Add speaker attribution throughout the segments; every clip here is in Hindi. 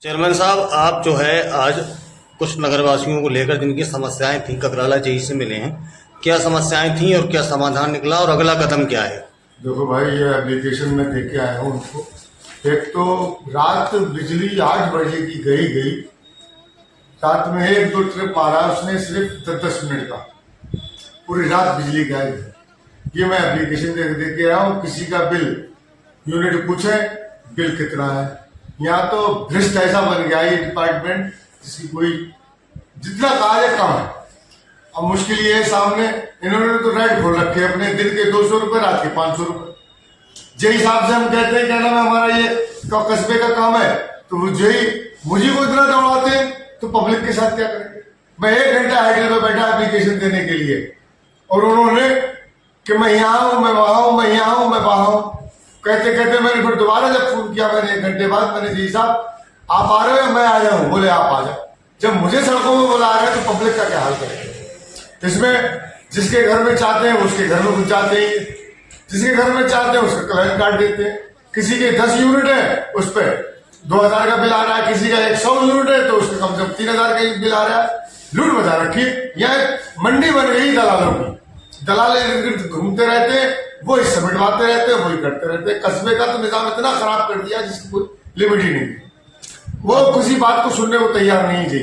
Speaker 1: चेयरमैन साहब, आप जो है आज कुछ नगरवासियों को लेकर जिनकी समस्याएं थी ककराला जेई से मिले हैं, क्या समस्याएं थी और क्या समाधान निकला और अगला कदम क्या है?
Speaker 2: देखो भाई, ये एप्लीकेशन में दे के आया हूँ उनको। एक तो रात बिजली 8 बजे की गई रात में 1-2 ट्रिप मारा उसने, सिर्फ 10-10 मिनट का, पूरी रात बिजली गायब है। ये मैं एप्लीकेशन दे के आया हूँ। किसी का बिल यूनिट पूछे बिल कितना है। यहाँ तो भ्रष्ट ऐसा बन गया ये डिपार्टमेंट, जिसकी कोई जितना कहा है कम है। अब मुश्किल ये है, सामने इन्होंने तो रेट खोल रखे हैं अपने, दिन के 200 रुपए, रात के 500 रुपए। जेई साहब से हम कहते हैं क्या नाम है हमारा ये कस्बे का काम है, तो वो जेई मुझे को इतना दौड़ाते हैं, तो पब्लिक के साथ क्या करेंगे। मैं 1 घंटा आइडियल में बैठा एप्लीकेशन देने के लिए, और उन्होंने कि मैं यहाँ हूँ, मैं वहां हूँ, मैं यहाँ हूँ, मैं वहां हूँ, कहते कहते मैंने फिर दोबारा जब फोन किया, मैंने 1 घंटे बाद, मैंने जी साहब आप आ रहे हो, मैं आ जाऊँ? बोले आप आ जाओ। जब मुझे सड़कों में बुला रहे हैं तो पब्लिक का क्या हाल करेंगे। इसमें जिसके घर में चाहते हैं उसके घर में घुस जाते हैं, जिसके घर में चाहते हैं उसका क्लाइंट काट देते हैं। किसी के 10 यूनिट है उस पर 2000 का बिल आ रहा है, किसी का 100 यूनिट है तो उसका कम से कम 3000 का बिल आ रहा है। लूट मचा रखी है। यह मंडी बन गई दलालों की। दलाल इर्द गिर्द घूमते रहते हैं, वो इससे मिटवाते रहते हैं, वही करते रहते हैं। कस्बे का तो निजाम इतना खराब कर दिया जिसकी कोई लिमिट ही नहीं। वो किसी बात को सुनने को तैयार नहीं जी।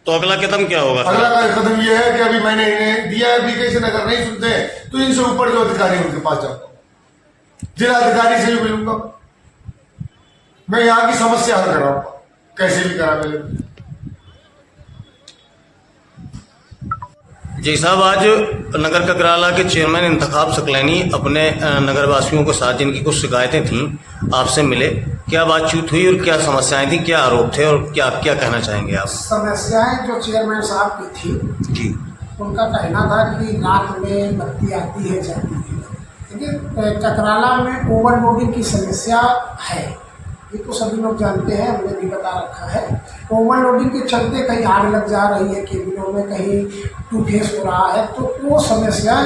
Speaker 1: तो अगला कदम क्या होगा?
Speaker 2: अगला कदम ये है कि अभी मैंने इन्हें दिया एप्लीकेशन, अगर नहीं सुनते हैं तो इनसे ऊपर जो अधिकारी है उनके पास जाऊंगा, जिला अधिकारी से भी मिलूंगा। मैं यहाँ की समस्या हल कराऊंगा, कैसे भी करा मिले।
Speaker 1: जी साहब, आज नगर ककराला के चेयरमैन इंतखाब सकलैनी अपने नगरवासियों के साथ जिनकी कुछ शिकायतें थीं आपसे मिले, क्या बातचीत हुई और क्या समस्याएं थी, क्या आरोप थे और क्या कहना चाहेंगे आप?
Speaker 3: समस्याएं जो चेयरमैन साहब की थी
Speaker 1: जी,
Speaker 3: उनका कहना था कि रात में बत्ती आती है जाती है। देखिए, ककराला में ओवरलोडिंग की समस्या है, ये तो सभी लोग जानते हैं, हमने भी बता रखा है। ओवरलोडिंग के चलते कहीं आग लग जा रही है केबिलों में, कहीं टूफेस हो रहा है, तो वो समस्या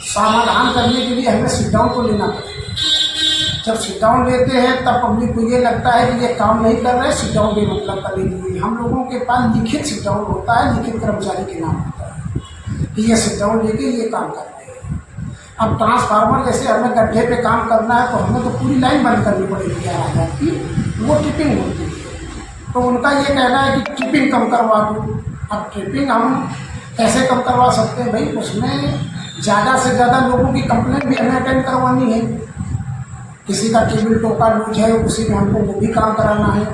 Speaker 3: समाधान करने के लिए हमें सिट डाउन तो लेना पड़ेगा। जब सिट डाउन लेते हैं तब पब्लिक को ये लगता है कि ये काम नहीं कर रहे, सिट डाउन भी मतलब करेंगे। हम लोगों के पास लिखित सिट डाउन होता है, लिखित कर्मचारी के नाम होता है कि ये सिट डाउन लेके ये काम कर रहे हैं। अब ट्रांसफार्मर जैसे हमें गड्ढे पे काम करना है तो हमें तो पूरी लाइन बंद करनी पड़ेगी 11,000 की, वो ट्रिपिंग होती है। तो उनका ये कहना है कि ट्रिपिंग कम करवा दूँ। अब ट्रिपिंग हम कैसे कम करवा सकते हैं भाई? उसमें ज़्यादा से ज़्यादा लोगों की कंप्लेंट भी हमें अटेंड करवानी है। किसी का केबल टोका लूज है, उसी में हमको वो भी काम कराना है।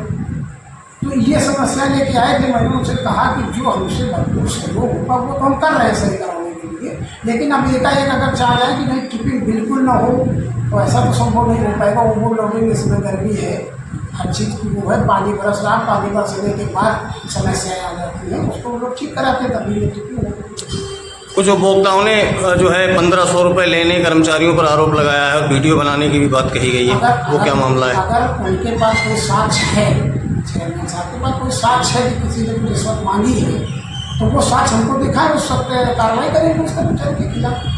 Speaker 3: तो ये समस्या लेके आए थे। मैंने उनसे कहा कि जो हमसे भरपूर सहयोग होगा वो तो हम कर रहे हैं सही कराने के लिए, लेकिन अब एकाएक अगर चाह जाए कि नहीं ट्रिपिंग बिल्कुल ना हो तो ऐसा तो संभव नहीं हो पाएगा। ओवरलोडिंग इसमें गर्मी है, हर चीज़ की वो है, पानी बरस रहा, पानी बरसने के बाद समस्याएँ आ जाती हैं, उसको लोग ठीक कराते हैं, तभी ये ट्रिपिंग होती है।
Speaker 1: कुछ उपभोक्ताओं ने जो है 1500 रुपये लेने कर्मचारियों पर आरोप लगाया है और वीडियो बनाने की भी बात कही गई है, वो क्या मामला है?
Speaker 3: अगर उनके पास कोई साक्ष्य है, चेयरमैन साहब के पास कोई साक्ष्य है कि किसी ने रिश्वत मांगी है, तो वो साक्ष्य हमको दिखाए, उस सब पे कार्रवाई करेंगे उस कर्मचारी के खिलाफ।